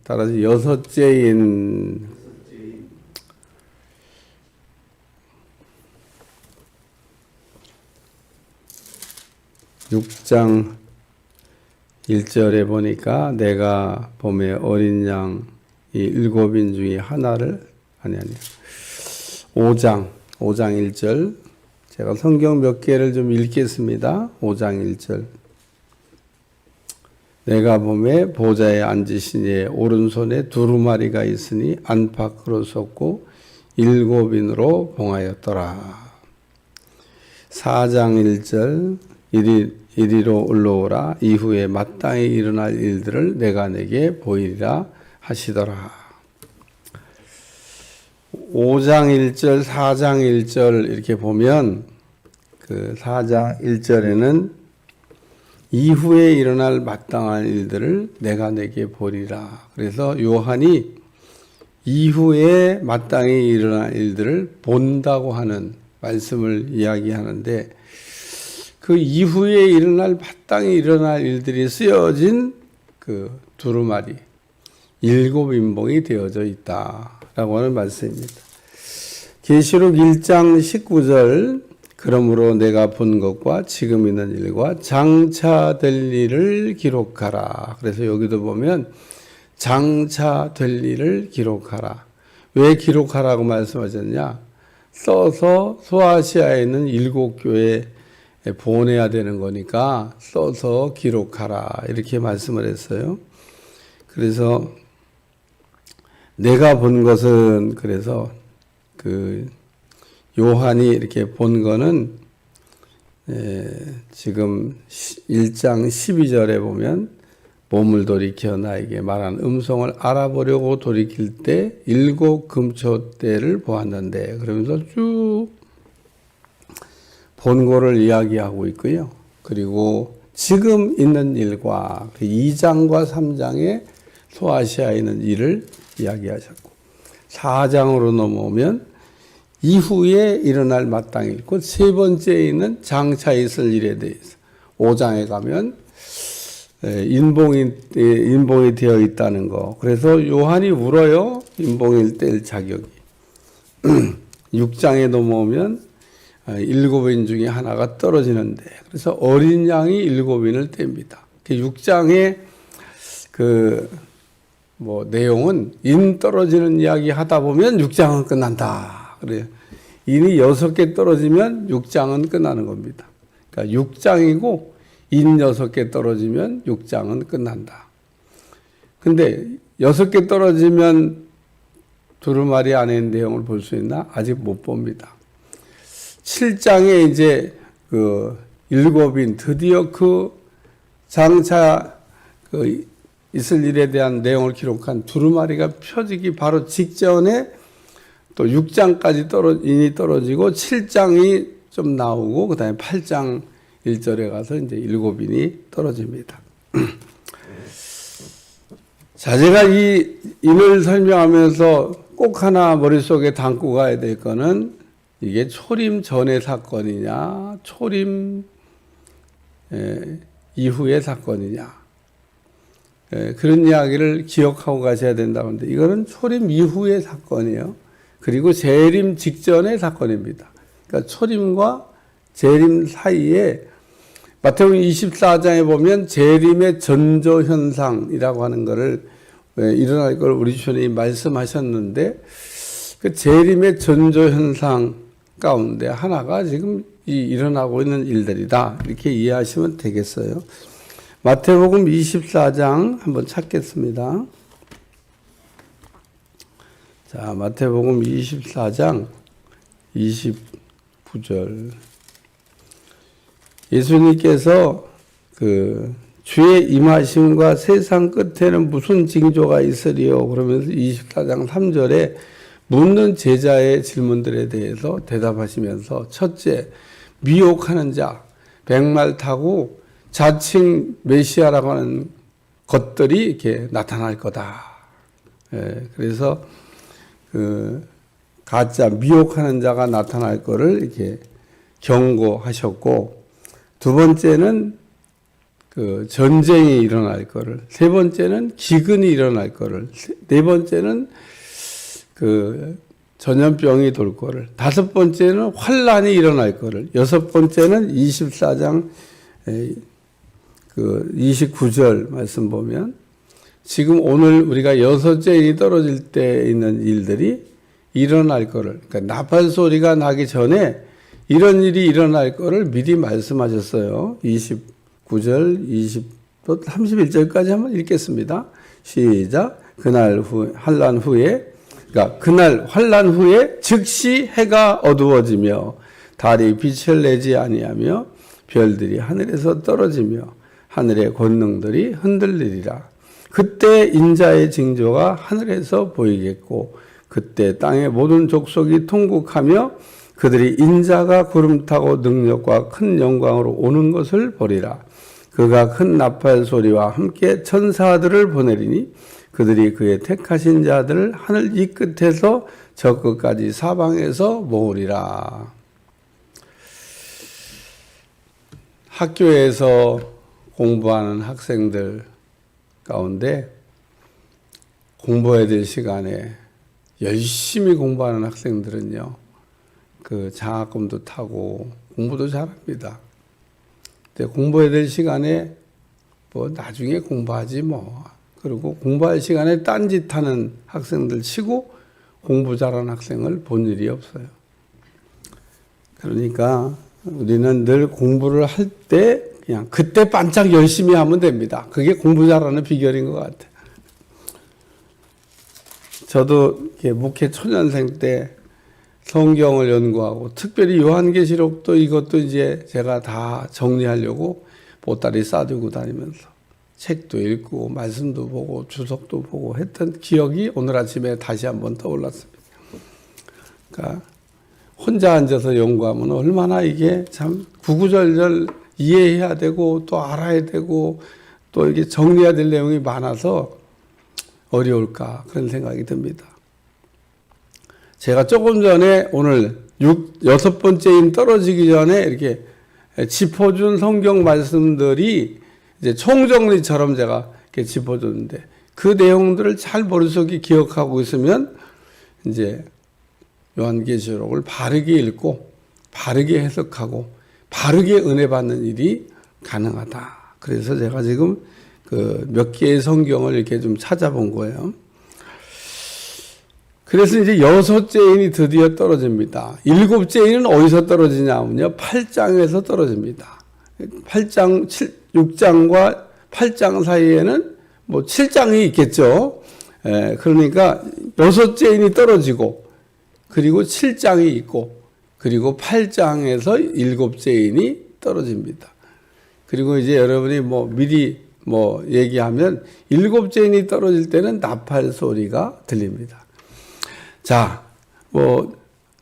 따라서 여섯째인 6장 1절에 보니까 내가 봄에 어린 양이 7인 중에 하나를 5장 1절 제가 성경 몇 개를 좀 읽겠습니다. 5장 1절 내가 봄에 보좌에 앉으신 이의 오른손에 두루마리가 있으니 안팎으로 솟고 7인으로 봉하였더라. 4장 1절 이리로 올라오라 이후에 마땅히 일어날 일들을 내가 내게 보이리라 하시더라. 5장 1절, 4장 1절 이렇게 보면 그 4장 1절에는 이후에 일어날 마땅한 일들을 내가 내게 보리라. 그래서 요한이 이후에 마땅히 일어날 일들을 본다고 하는 말씀을 이야기하는데 그 이후에 마땅히 일어날 일들이 쓰여진 그 두루마리 7인봉이 되어져 있다라고 하는 말씀입니다. 계시록 1장 19절 그러므로 내가 본 것과 지금 있는 일과 장차 될 일을 기록하라. 그래서 여기도 보면 장차 될 일을 기록하라. 왜 기록하라고 말씀하셨냐? 써서 소아시아에 있는 7교회에 보내야 되는 거니까 써서 기록하라. 이렇게 말씀을 했어요. 그래서 내가 본 것은 그래서 그 요한이 이렇게 본 거는 지금 1장 12절에 보면 몸을 돌이켜 나에게 말한 음성을 알아보려고 돌이킬 때 7 금초대를 보았는데 그러면서 쭉 본고를 이야기하고 있고요. 그리고 지금 있는 일과 2장과 3장의 소아시아에 있는 일을 이야기하셨고 4장으로 넘어오면 이후에 일어날 마땅히 있고 세 번째에 있는 장차 있을 일에 대해서 5장에 가면 인봉이 되어 있다는 거. 그래서 요한이 울어요. 인봉일 뗄 자격이. 6장에 넘어오면 7인 중에 하나가 떨어지는데 그래서 어린 양이 7인을 뗍니다. 6장의 내용은 인 떨어지는 이야기 하다 보면 6장은 끝난다. 그래요. 인이 6개 떨어지면 6장은 끝나는 겁니다. 그러니까 6장이고 인 6개 떨어지면 6장은 끝난다. 근데 6개 떨어지면 두루마리 안에 있는 내용을 볼 수 있나? 아직 못 봅니다. 7장에 이제 7인 드디어 장차 있을 일에 대한 내용을 기록한 두루마리가 펴지기 바로 직전에 또 6장까지 인이 떨어지고 7장이 좀 나오고 그 다음에 8장 1절에 가서 이제 7인이 떨어집니다. 자, 제가 이 인을 설명하면서 꼭 하나 머릿속에 담고 가야 될 거는 이게 초림 전의 사건이냐, 초림 이후의 사건이냐. 그런 이야기를 기억하고 가셔야 된다고 하는데 이거는 초림 이후의 사건이에요. 그리고 재림 직전의 사건입니다. 그러니까 초림과 재림 사이에 마태복음 24장에 보면 재림의 전조현상이라고 하는 것을 일어날 걸 우리 주님이 말씀하셨는데 그 재림의 전조현상 가운데 하나가 지금 일어나고 있는 일들이다. 이렇게 이해하시면 되겠어요. 마태복음 24장 한번 찾겠습니다. 자, 마태복음 24장 29절. 예수님께서 주의 임하심과 세상 끝에는 무슨 징조가 있으리요? 그러면서 24장 3절에 묻는 제자의 질문들에 대해서 대답하시면서 첫째, 미혹하는 자, 백말 타고 자칭 메시아라고 하는 것들이 이렇게 나타날 거다. 그래서 가짜 미혹하는 자가 나타날 거를 이렇게 경고하셨고 두 번째는 그 전쟁이 일어날 거를, 세 번째는 기근이 일어날 거를, 네 번째는 그 전염병이 돌 거를, 다섯 번째는 환란이 일어날 거를, 여섯 번째는 24장 그 29절 말씀 보면 지금 오늘 우리가 여섯째 인이 떨어질 때 있는 일들이 일어날 거를, 그러니까 나팔 소리가 나기 전에 이런 일이 일어날 거를 미리 말씀하셨어요. 29절, 20또 31절까지 한번 읽겠습니다. 시작. 그날 후 환란 후에, 그러니까 그날 환란 후에 즉시 해가 어두워지며 달이 빛을 내지 아니하며 별들이 하늘에서 떨어지며 하늘의 권능들이 흔들리리라. 그때 인자의 징조가 하늘에서 보이겠고 그때 땅의 모든 족속이 통곡하며 그들이 인자가 구름 타고 능력과 큰 영광으로 오는 것을 보리라. 그가 큰 나팔 소리와 함께 천사들을 보내리니 그들이 그의 택하신 자들을 하늘 이 끝에서 저 끝까지 사방에서 모으리라. 학교에서 공부하는 학생들 가운데 공부해야 될 시간에 열심히 공부하는 학생들은요, 그 장학금도 타고 공부도 잘합니다. 근데 공부해야 될 시간에 뭐 나중에 공부하지 뭐. 그리고 공부할 시간에 딴짓하는 학생들 치고 공부 잘하는 학생을 본 일이 없어요. 그러니까 우리는 늘 공부를 할 때 그냥 그때 반짝 열심히 하면 됩니다. 그게 공부 잘하는 비결인 것 같아요. 저도 목회 초년생 때 성경을 연구하고 특별히 요한계시록도 이것도 이제 제가 다 정리하려고 보따리 싸들고 다니면서 책도 읽고 말씀도 보고 주석도 보고 했던 기억이 오늘 아침에 다시 한번 떠올랐습니다. 그러니까 혼자 앉아서 연구하면 얼마나 이게 참 구구절절 이해해야 되고 또 알아야 되고 또 이게 정리해야 될 내용이 많아서 어려울까 그런 생각이 듭니다. 제가 조금 전에 오늘 여섯 번째 인 떨어지기 전에 이렇게 짚어준 성경 말씀들이 이제 총정리처럼 제가 이렇게 짚어줬는데 그 내용들을 잘 머릿속에 기억하고 있으면 이제 요한계시록을 바르게 읽고 바르게 해석하고 바르게 은혜 받는 일이 가능하다. 그래서 제가 지금 그 몇 개의 성경을 이렇게 좀 찾아본 거예요. 그래서 이제 여섯째 인이 드디어 떨어집니다. 일곱째 인은 어디서 떨어지냐면요, 8장에서 떨어집니다. 8장, 6장과 8장 사이에는 뭐 7장이 있겠죠. 그러니까 여섯째 인이 떨어지고 그리고 7장이 있고 그리고 8장에서 일곱째 인이 떨어집니다. 그리고 이제 여러분이 뭐 미리 뭐 얘기하면 일곱째 인이 떨어질 때는 나팔 소리가 들립니다. 자, 뭐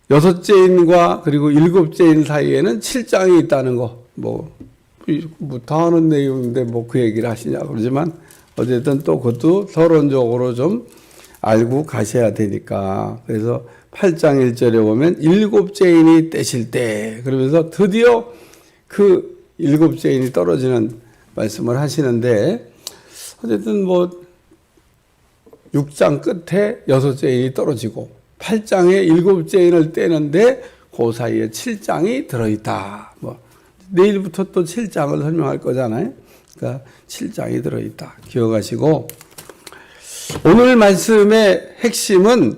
여섯째 인과 그리고 일곱째 인 사이에는 7장이 있다는 거 다 하는 내용인데 뭐 그 얘기를 하시냐 그러지만 어쨌든 또 그것도 서론적으로 좀 알고 가셔야 되니까. 그래서 8장 1절에 보면 일곱째 인이 떼실 때 그러면서 드디어 그 일곱째 인이 떨어지는 말씀을 하시는데 어쨌든 뭐 6장 끝에 여섯째 인이 떨어지고 8장에 일곱째 인을 떼는데 그 사이에 7장이 들어있다. 뭐 내일부터 또 7장을 설명할 거잖아요. 그러니까 7장이 들어있다. 기억하시고 오늘 말씀의 핵심은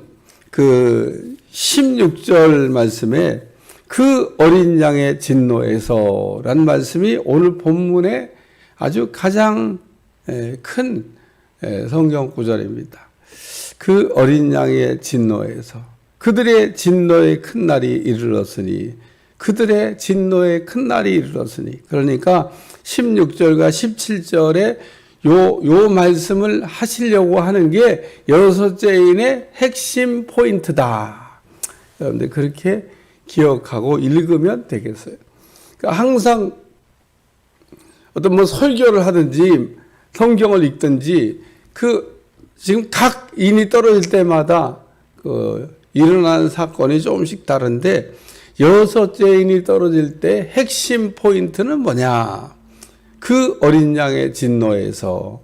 그 16절 말씀에 그 어린 양의 진노에서란 말씀이 오늘 본문의 아주 가장 큰 성경 구절입니다. 그 어린 양의 진노에서 그들의 진노의 큰 날이 이르렀으니 그들의 진노의 큰 날이 이르렀으니 그러니까 16절과 17절에 요 말씀을 하시려고 하는 게 여섯째 인의 핵심 포인트다. 여러분들 그렇게 기억하고 읽으면 되겠어요. 그러니까 항상 어떤 뭐 설교를 하든지 성경을 읽든지 그 지금 각 인이 떨어질 때마다 그 일어나는 사건이 조금씩 다른데 여섯째 인이 떨어질 때 핵심 포인트는 뭐냐? 그 어린 양의 진노에서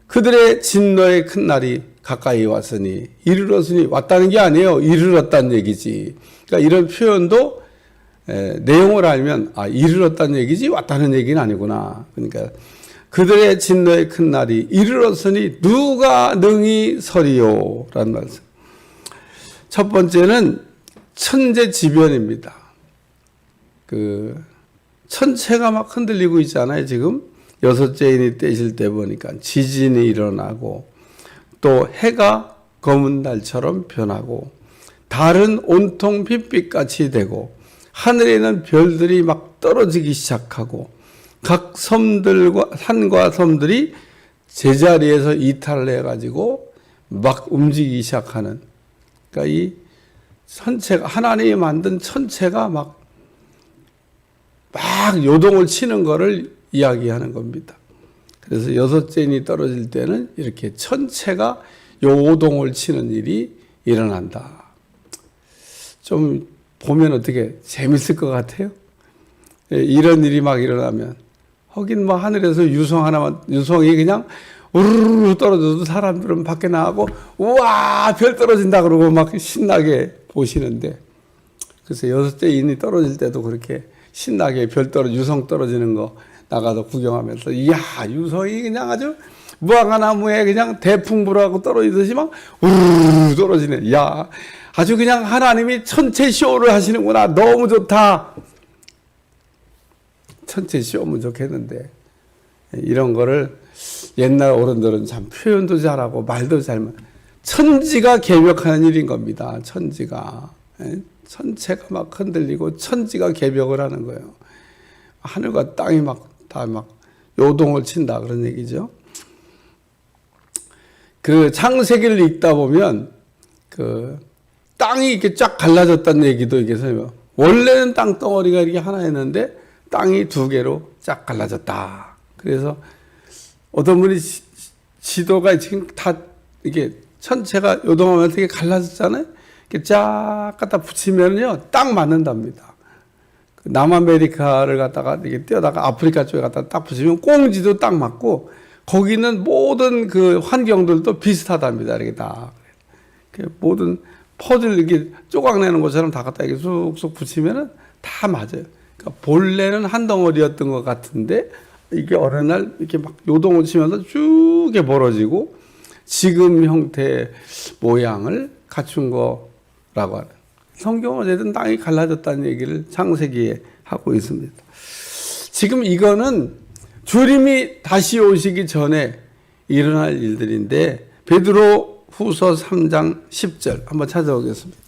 그들의 진노의 큰 날이 가까이 왔으니 이르렀으니 왔다는 게 아니에요. 이르렀다는 얘기지. 그러니까 이런 표현도 내용을 알면 이르렀다는 얘기지 왔다는 얘기는 아니구나. 그러니까 그들의 진노의 큰 날이 이르렀으니 누가 능히 서리요? 라는 말씀. 첫 번째는 천재지변입니다. 천체가 막 흔들리고 있잖아요, 지금. 여섯째 인이 떼실 때 보니까 지진이 일어나고 또 해가 검은 달처럼 변하고 달은 온통 핏빛같이 되고 하늘에 있는 별들이 막 떨어지기 시작하고 각 섬들과 산과 섬들이 제자리에서 이탈을 해가지고 막 움직이기 시작하는, 그러니까 이 천체가, 하나님이 만든 천체가 막 요동을 치는 거를 이야기하는 겁니다. 그래서 여섯째 인이 떨어질 때는 이렇게 천체가 요동을 치는 일이 일어난다. 좀 보면 어떻게 재밌을 것 같아요? 이런 일이 막 일어나면, 하긴 뭐 하늘에서 유성이 그냥 우르르 떨어져도 사람들은 밖에 나가고 우와 별 떨어진다 그러고 막 신나게 보시는데, 그래서 여섯째 인이 떨어질 때도 그렇게 신나게 유성 떨어지는 거 나가서 구경하면서, 이야 유성이 그냥 아주 무화과나무에 그냥 대풍 불어가고 떨어지듯이 막 우르르 떨어지네. 야 아주 그냥 하나님이 천체 쇼를 하시는구나. 너무 좋다. 천체 쇼면 좋겠는데 이런 거를 옛날 어른들은 참 표현도 잘하고 말도 잘만, 천지가 개벽하는 일인 겁니다. 천지가. 천체가 막 흔들리고 천지가 개벽을 하는 거예요. 하늘과 땅이 다 요동을 친다 그런 얘기죠. 그 창세기를 읽다 보면 땅이 이렇게 쫙 갈라졌다는 얘기도 이게 설명. 원래는 땅덩어리가 이렇게 하나였는데 땅이 두 개로 쫙 갈라졌다. 그래서 어떤 분이 지도가 지금 다 이게 천체가 요동하면서 이렇게 갈라졌잖아요. 이렇게 쫙 갖다 붙이면요 딱 맞는답니다. 남아메리카를 갖다가 이렇게 떼어다가 아프리카 쪽에 갖다 딱 붙이면 꽁지도 딱 맞고 거기는 모든 그 환경들도 비슷하답니다. 이렇게 다 모든 퍼즐 이렇게 조각내는 것처럼 다 갖다 이렇게 쑥쑥 붙이면은 다 맞아요. 그러니까 본래는 한 덩어리였던 것 같은데 이게 어느 날 이렇게 막 요동을 치면서 쭉 벌어지고 지금 형태의 모양을 갖춘 거라고 하는. 성경은 어쨌든 땅이 갈라졌다는 얘기를 창세기에 하고 있습니다. 지금 이거는 주님이 다시 오시기 전에 일어날 일들인데 베드로 후서 3장 10절 한번 찾아오겠습니다.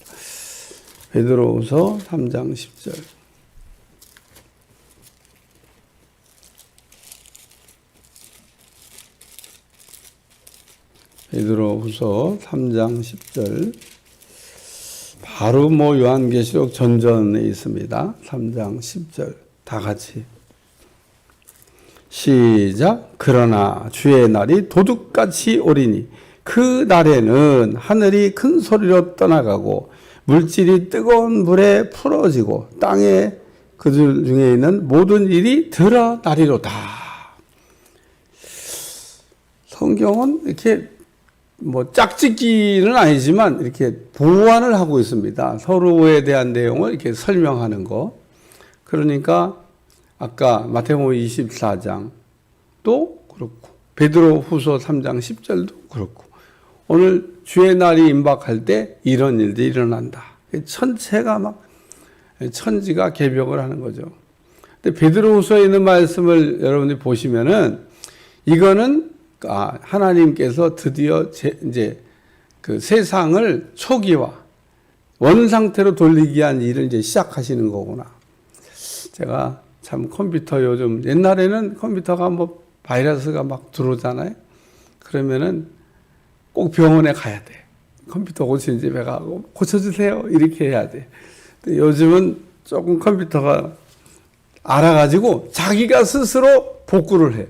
베드로 후서 3장 10절. 베드로 후서 3장 10절. 바로 요한계시록 전전에 있습니다. 3장 10절 다 같이 시작. 그러나 주의 날이 도둑같이 오리니 그 날에는 하늘이 큰 소리로 떠나가고 물질이 뜨거운 불에 풀어지고 땅에 그들 중에 있는 모든 일이 드러나리로다. 성경은 이렇게 짝짓기는 아니지만 이렇게 보완을 하고 있습니다. 서로에 대한 내용을 이렇게 설명하는 거. 그러니까 아까 마태복음 24장도 그렇고 베드로 후서 3장 10절도 그렇고 오늘 주의 날이 임박할 때 이런 일들이 일어난다. 천체가 천지가 개벽을 하는 거죠. 근데 베드로 후서에 있는 말씀을 여러분들이 보시면은 이거는 하나님께서 드디어 이제 그 세상을 초기화, 원상태로 돌리기 위한 일을 이제 시작하시는 거구나. 제가 참 컴퓨터 요즘, 옛날에는 컴퓨터가 바이러스가 막 들어오잖아요. 그러면은 꼭 병원에 가야 돼. 컴퓨터 고치는 집에 가고 고쳐주세요. 이렇게 해야 돼. 근데 요즘은 조금 컴퓨터가 알아가지고 자기가 스스로 복구를 해.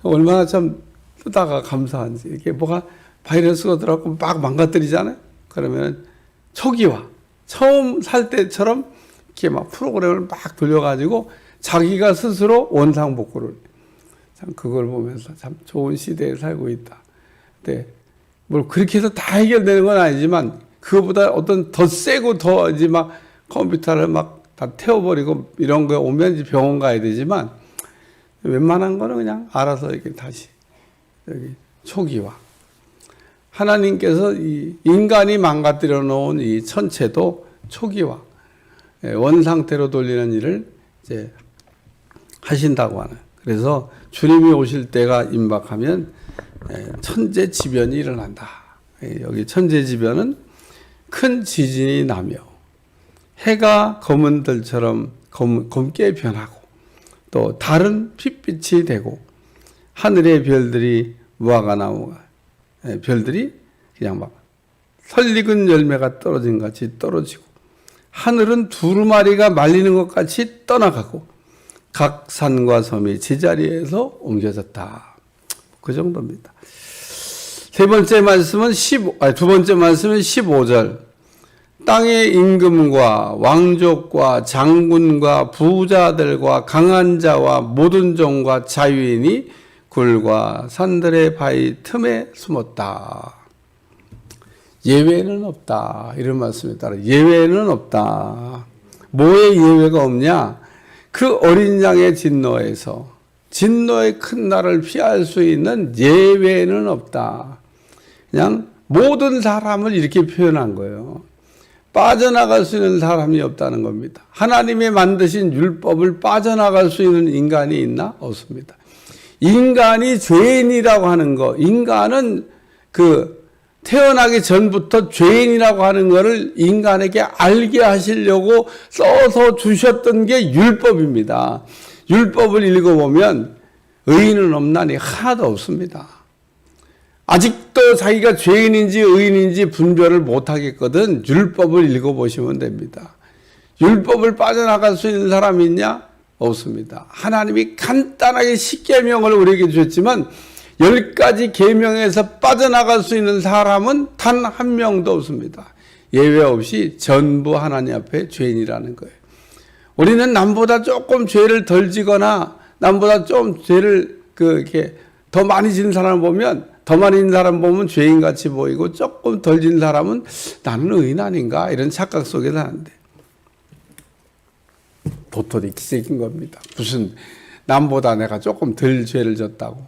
얼마나 참 쓰다가 감사한지. 이게 뭐가 바이러스가 들어가고 막 망가뜨리잖아요. 그러면 초기화, 처음 살 때처럼 이렇게 막 프로그램을 막 돌려가지고 자기가 스스로 원상복구를. 참 그걸 보면서 참 좋은 시대에 살고 있다. 근데 뭐 그렇게 해서 다 해결되는 건 아니지만 그거보다 어떤 더 세고 더 이제 막 컴퓨터를 막 다 태워버리고 이런 거 오면 이제 병원 가야 되지만 웬만한 거는 그냥 알아서 이렇게 다시 여기 초기화. 하나님께서 이 인간이 망가뜨려 놓은 이 천체도 초기화, 원상태로 돌리는 일을 이제 하신다고 하는. 그래서 주님이 오실 때가 임박하면 천재지변이 일어난다. 여기 천재지변은 큰 지진이 나며 해가 검은 들처럼 검게 변하고 또 달은 핏빛이 되고 하늘의 별들이 무화과 나무 별들이 그냥 막 설익은 열매가 떨어진 것 같이 떨어지고 하늘은 두루마리가 말리는 것 같이 떠나가고 각 산과 섬이 제자리에서 옮겨졌다. 그 정도입니다. 두 번째 말씀은 15절. 땅의 임금과 왕족과 장군과 부자들과 강한 자와 모든 종과 자유인이 굴과 산들의 바위 틈에 숨었다. 예외는 없다. 이런 말씀에 따라 예외는 없다. 뭐의 예외가 없냐? 그 어린 양의 진노에서 진노의 큰 날을 피할 수 있는 예외는 없다. 그냥 모든 사람을 이렇게 표현한 거예요. 빠져나갈 수 있는 사람이 없다는 겁니다. 하나님이 만드신 율법을 빠져나갈 수 있는 인간이 있나? 없습니다. 인간이 죄인이라고 하는 거, 인간은 태어나기 전부터 죄인이라고 하는 것을 인간에게 알게 하시려고 써서 주셨던 게 율법입니다. 율법을 읽어보면 의인은 없나니 하나도 없습니다. 아직도 자기가 죄인인지 의인인지 분별을 못하겠거든 율법을 읽어보시면 됩니다. 율법을 빠져나갈 수 있는 사람이 있냐? 없습니다. 하나님이 간단하게 10계명을 우리에게 주셨지만 10가지 계명에서 빠져나갈 수 있는 사람은 단 한 명도 없습니다. 예외 없이 전부 하나님 앞에 죄인이라는 거예요. 우리는 남보다 조금 죄를 덜 지거나 남보다 좀 죄를 이렇게 더 많이 지는 사람을 보면 더 많이 있는 사람 보면 죄인같이 보이고 조금 덜 진 사람은 나는 의인 아닌가 이런 착각 속에 사는데 도토리 기색인 겁니다. 무슨 남보다 내가 조금 덜 죄를 졌다고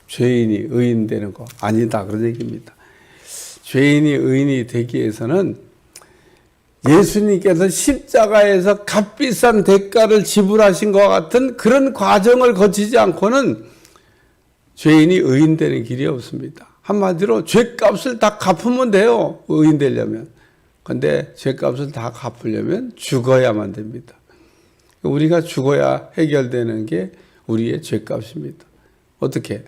죄인이 의인 되는 거 아니다 그런 얘기입니다. 죄인이 의인이 되기 위해서는 예수님께서 십자가에서 값비싼 대가를 지불하신 것 같은 그런 과정을 거치지 않고는 죄인이 의인 되는 길이 없습니다. 한마디로 죄값을 다 갚으면 돼요. 의인 되려면. 그런데 죄값을 다 갚으려면 죽어야만 됩니다. 우리가 죽어야 해결되는 게 우리의 죄값입니다. 어떻게?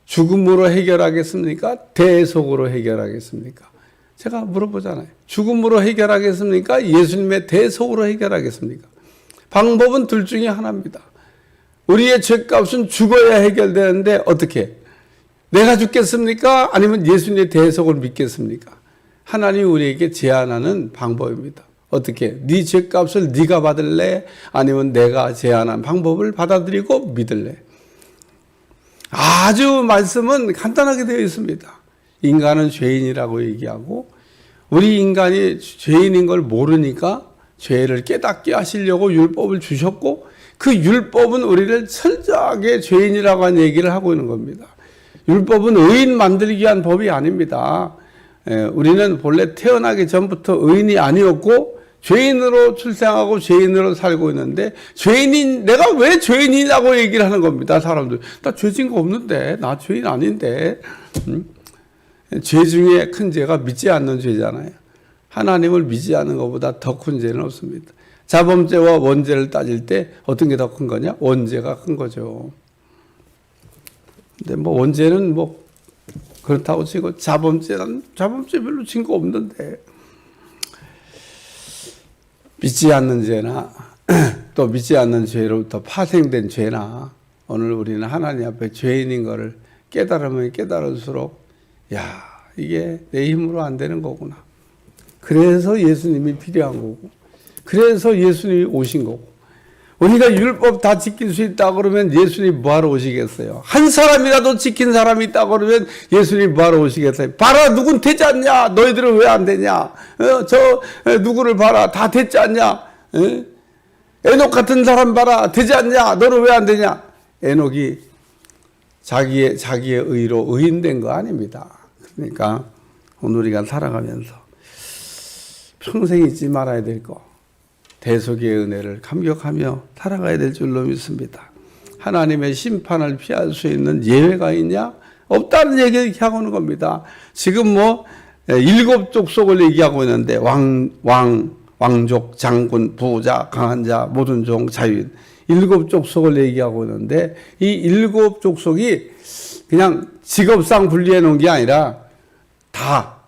죽음으로 해결하겠습니까? 대속으로 해결하겠습니까? 제가 물어보잖아요. 죽음으로 해결하겠습니까? 예수님의 대속으로 해결하겠습니까? 방법은 둘 중에 하나입니다. 우리의 죄값은 죽어야 해결되는데 어떻게? 내가 죽겠습니까? 아니면 예수님의 대속을 믿겠습니까? 하나님이 우리에게 제안하는 방법입니다. 어떻게? 네 죄값을 네가 받을래? 아니면 내가 제안한 방법을 받아들이고 믿을래? 아주 말씀은 간단하게 되어 있습니다. 인간은 죄인이라고 얘기하고 우리 인간이 죄인인 걸 모르니까 죄를 깨닫게 하시려고 율법을 주셨고 그 율법은 우리를 철저하게 죄인이라고 하는 얘기를 하고 있는 겁니다. 율법은 의인 만들기 위한 법이 아닙니다. 우리는 본래 태어나기 전부터 의인이 아니었고 죄인으로 출생하고 죄인으로 살고 있는데 내가 왜 죄인이라고 얘기를 하는 겁니다. 사람들. 나 죄진 거 없는데. 나 죄인 아닌데. 죄 중에 큰 죄가 믿지 않는 죄잖아요. 하나님을 믿지 않는 것보다 더 큰 죄는 없습니다. 자범죄와 원죄를 따질 때 어떤 게 더 큰 거냐? 원죄가 큰 거죠. 근데 원죄는 그렇다고 치고 자범죄 별로 진 거 없는데 믿지 않는 죄나 또 믿지 않는 죄로부터 파생된 죄나 오늘 우리는 하나님 앞에 죄인인 것을 깨달으면 깨달을수록 이게 내 힘으로 안 되는 거구나. 그래서 예수님이 필요한 거고 그래서 예수님이 오신 거고 우리가 율법 다 지킬 수 있다 그러면 예수님 뭐하러 오시겠어요? 한 사람이라도 지킨 사람이 있다 그러면 예수님 뭐하러 오시겠어요? 봐라, 누군 되지 않냐? 너희들은 왜 안 되냐? 누구를 봐라, 다 됐지 않냐? 에녹 같은 사람 봐라, 되지 않냐? 너는 왜 안 되냐? 에녹이 자기의 의로 의인된 거 아닙니다. 그러니까 오늘 우리가 살아가면서 평생 잊지 말아야 될 거, 대속의 은혜를 감격하며 살아가야 될 줄로 믿습니다. 하나님의 심판을 피할 수 있는 예외가 있냐? 없다는 얘기를 하고 있는 겁니다. 지금 일곱 족속을 얘기하고 있는데 왕족, 장군, 부자, 강한 자, 모든 종, 자유인, 일곱 족속을 얘기하고 있는데 이 일곱 족속이 그냥 직업상 분리해 놓은 게 아니라 다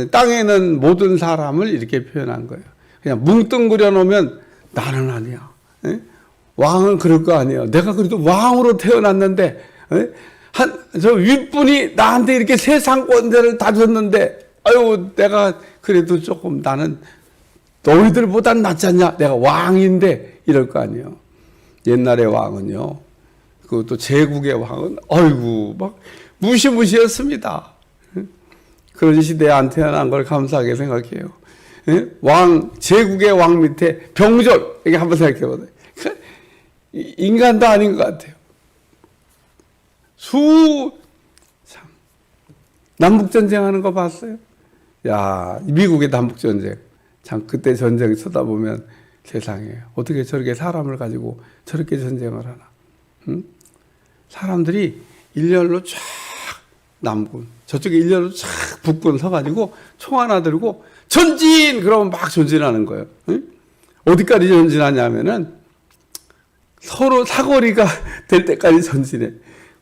땅에 있는 모든 사람을 이렇게 표현한 거예요. 그냥 뭉뚱그려 놓으면 나는 아니야. 왕은 그럴 거 아니에요. 내가 그래도 왕으로 태어났는데 저 윗분이 나한테 이렇게 세상권대를 다 줬는데 아유 내가 그래도 조금 나는 너희들보단 낫지 않냐? 내가 왕인데 이럴 거 아니에요. 옛날의 왕은요. 그것도 제국의 왕은 아이고 막 무시무시했습니다. 그런 시대에 안 태어난 걸 감사하게 생각해요. 제국의 왕 밑에 병졸, 이게 한번 생각해보세요. 인간도 아닌 것 같아요. 참. 남북전쟁 하는 거 봤어요? 야, 미국의 남북전쟁. 참, 그때 전쟁 쳐다보면 세상에, 어떻게 저렇게 사람을 가지고 저렇게 전쟁을 하나. 응? 사람들이 일렬로 쫙 남군, 저쪽에 일렬로 쫙 북군 서가지고 총 하나 들고 전진! 그러면 막 전진하는 거예요. 응? 어디까지 전진하냐면은 서로 사거리가 될 때까지 전진해.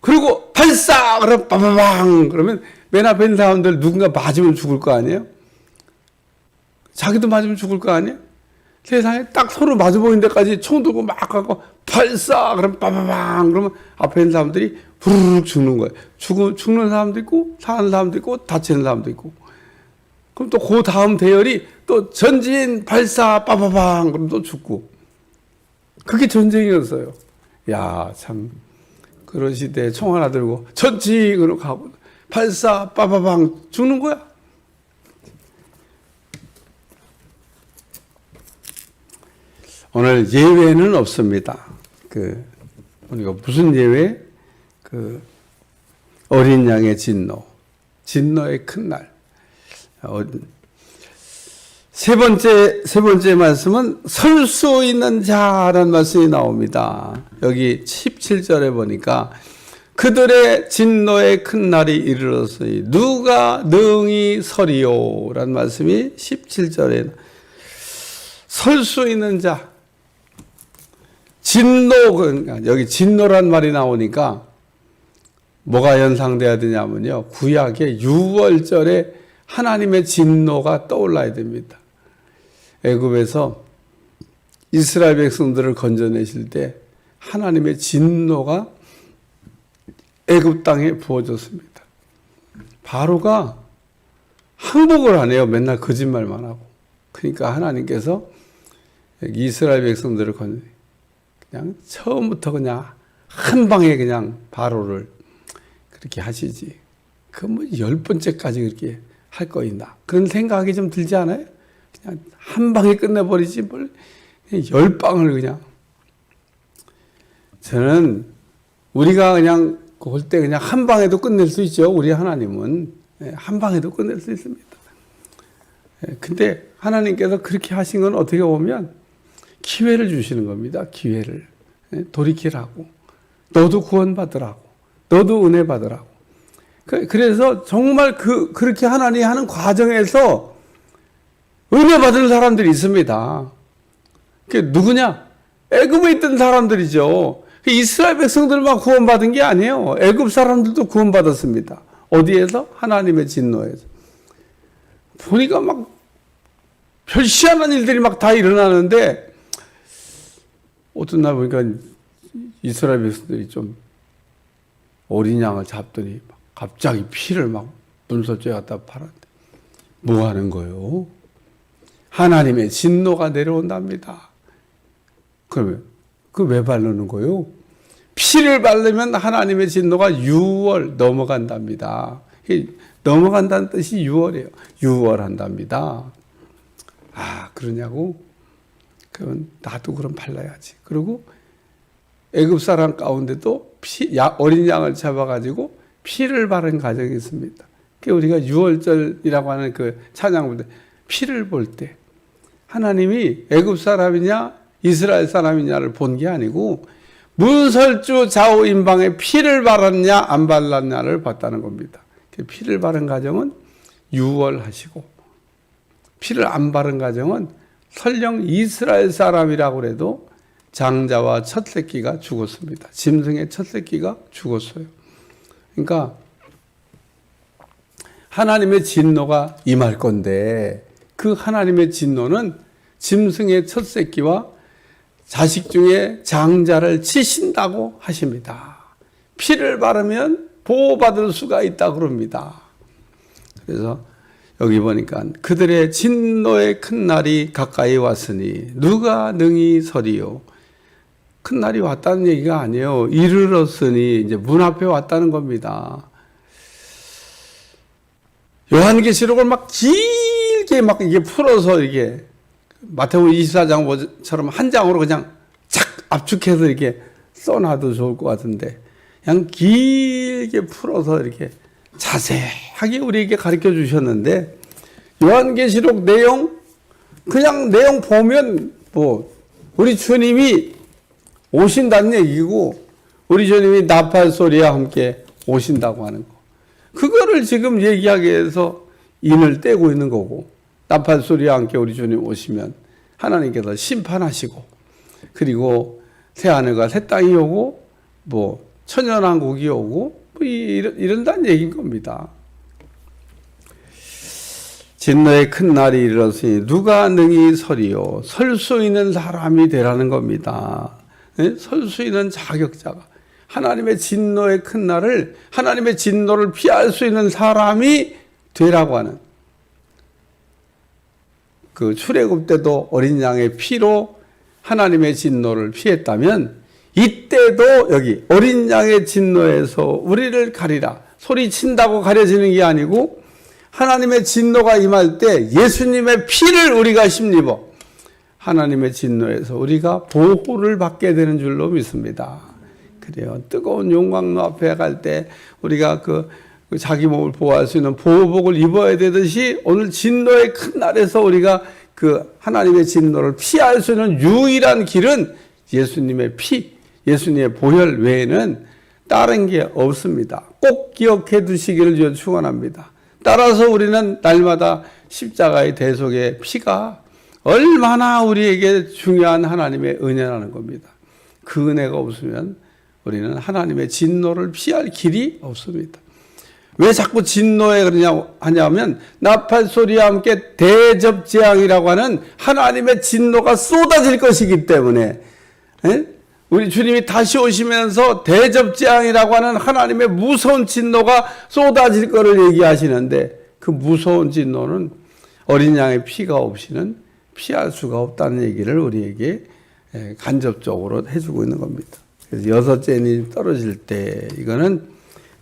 그리고 발사! 그러면 빠바방! 그러면 맨 앞에 있는 사람들 누군가 맞으면 죽을 거 아니에요? 자기도 맞으면 죽을 거 아니에요? 세상에 딱 서로 마주 보이는 데까지 총 들고 막 가고 발사! 그러면 빠바방! 그러면 앞에 있는 사람들이 부르륵 죽는 거예요. 죽는 사람도 있고, 사는 사람도 있고, 다치는 사람도 있고. 그럼 또 그 다음 대열이 또 전진, 발사, 빠바방! 그럼 또 죽고. 그게 전쟁이었어요. 야, 참. 그런 시대에 총 하나 들고 전진으로 가고, 발사, 빠바방! 죽는 거야. 오늘 예외는 없습니다. 우리가 무슨 예외? 어린 양의 진노의 큰 날. 세 번째 말씀은 설 수 있는 자라는 말씀이 나옵니다. 여기 17절에 보니까 그들의 진노의 큰 날이 이르렀으니 누가 능히 서리요? 라는 말씀이 17절에 설 수 있는 자. 여기 진노란 말이 나오니까 뭐가 연상돼야 되냐면요. 구약의 6월절에 하나님의 진노가 떠올라야 됩니다. 애굽에서 이스라엘 백성들을 건져내실 때 하나님의 진노가 애굽 땅에 부어졌습니다. 바로가 항복을 안 해요. 맨날 거짓말만 하고. 그러니까 하나님께서 이스라엘 백성들을 그냥 처음부터 그냥 한 방에 그냥 바로를 그렇게 하시지. 그 10번째까지 그렇게 할 거 있나. 그런 생각이 좀 들지 않아요? 그냥 한 방에 끝내버리지 뭘 10방을 그냥. 저는 우리가 그냥 볼 때 그냥 한 방에도 끝낼 수 있죠. 우리 하나님은 한 방에도 끝낼 수 있습니다. 근데 하나님께서 그렇게 하신 건 어떻게 보면 기회를 주시는 겁니다. 기회를. 돌이키라고. 너도 구원받으라고. 너도 은혜 받으라고. 그래서 정말 그렇게 하나님이 하는 과정에서 은혜 받은 사람들이 있습니다. 그게 누구냐? 애굽에 있던 사람들이죠. 이스라엘 백성들만 구원받은 게 아니에요. 애굽 사람들도 구원받았습니다. 어디에서? 하나님의 진노에서. 보니까 막 별시한한 일들이 막 다 일어나는데 어떤 날 보니까 이스라엘 백성들이 좀 어린 양을 잡더니 갑자기 피를 막 분소죄 갖다 팔았는데 뭐 하는 거예요? 하나님의 진노가 내려온답니다. 그러면 그 왜 바르는 거요? 피를 바르면 하나님의 진노가 6월 넘어간답니다. 넘어간다는 뜻이 6월이에요. 6월 한답니다. 아, 그러냐고? 그럼 나도 그럼 발라야지. 그리고 애굽 사람 가운데도 어린 양을 잡아가지고 피를 바른 가정이 있습니다. 그 우리가 6월절이라고 하는 그 찬양을 볼 때 피를 볼 때 하나님이 애굽 사람이냐 이스라엘 사람이냐를 본 게 아니고 문설주 좌우 임방에 피를 발랐냐 안 발랐냐를 봤다는 겁니다. 피를 바른 가정은 6월 하시고 피를 안 바른 가정은 설령 이스라엘 사람이라고 해도 장자와 첫 새끼가 죽었습니다. 짐승의 첫 새끼가 죽었어요. 그러니까 하나님의 진노가 임할 건데 그 하나님의 진노는 짐승의 첫 새끼와 자식 중에 장자를 치신다고 하십니다. 피를 바르면 보호받을 수가 있다고 그럽니다. 그래서 여기 보니까 그들의 진노의 큰 날이 가까이 왔으니 누가 능히 서리요. 큰 날이 왔다는 얘기가 아니에요. 이르렀으니 이제 문 앞에 왔다는 겁니다. 요한계시록을 막 길게 막 이게 풀어서 이게 마태복음 24장처럼 한 장으로 그냥 착 압축해서 이렇게 써놔도 좋을 것 같은데 그냥 길게 풀어서 이렇게 자세하게 우리에게 가르쳐 주셨는데 요한계시록 내용 그냥 내용 보면 뭐 우리 주님이 오신다는 얘기고 우리 주님이 나팔 소리와 함께 오신다고 하는 거 그거를 지금 얘기하기 위해서 인을 떼고 있는 거고 나팔 소리와 함께 우리 주님 오시면 하나님께서 심판하시고 그리고 새하늘과 새 땅이 오고 뭐 천연왕국이 오고 뭐 이런다는 얘기인 겁니다. 진노의 큰 날이 이르렀으니 누가 능히 서리요. 설 수 있는 사람이 되라는 겁니다. 네? 설 수 있는 자격자가 하나님의 진노의 큰 날을 하나님의 진노를 피할 수 있는 사람이 되라고 하는 그 출애굽 때도 어린 양의 피로 하나님의 진노를 피했다면 이때도 여기 어린 양의 진노에서 우리를 가리라 소리친다고 가려지는 게 아니고 하나님의 진노가 임할 때 예수님의 피를 우리가 힘입어 하나님의 진노에서 우리가 보호를 받게 되는 줄로 믿습니다. 그래요. 뜨거운 용광로 앞에 갈 때 우리가 그 자기 몸을 보호할 수 있는 보호복을 입어야 되듯이 오늘 진노의 큰 날에서 우리가 그 하나님의 진노를 피할 수 있는 유일한 길은 예수님의 피, 예수님의 보혈 외에는 다른 게 없습니다. 꼭 기억해 두시기를 축원합니다. 따라서 우리는 날마다 십자가의 대속의 피가 얼마나 우리에게 중요한 하나님의 은혜라는 겁니다. 그 은혜가 없으면 우리는 하나님의 진노를 피할 길이 없습니다. 왜 자꾸 진노에 그러냐 하냐면 나팔 소리와 함께 대접재앙이라고 하는 하나님의 진노가 쏟아질 것이기 때문에 우리 주님이 다시 오시면서 대접재앙이라고 하는 하나님의 무서운 진노가 쏟아질 것을 얘기하시는데 그 무서운 진노는 어린 양의 피가 없이는 피할 수가 없다는 얘기를 우리에게 간접적으로 해주고 있는 겁니다. 그래서 여섯째 님 떨어질 때 이거는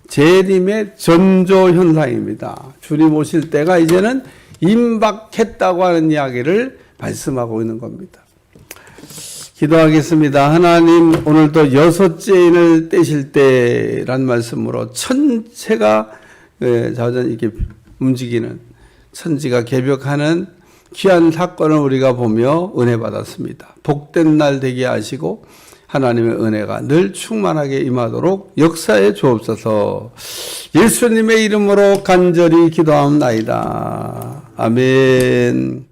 재림의 전조 현상입니다. 주님 오실 때가 이제는 임박했다고 하는 이야기를 말씀하고 있는 겁니다. 기도하겠습니다. 하나님 오늘도 여섯째 인을 떼실 때란 말씀으로 천체가 자전 이렇게 움직이는 천지가 개벽하는 귀한 사건을 우리가 보며 은혜 받았습니다. 복된 날 되게 하시고 하나님의 은혜가 늘 충만하게 임하도록 역사에 주옵소서. 예수님의 이름으로 간절히 기도합니다. 아멘.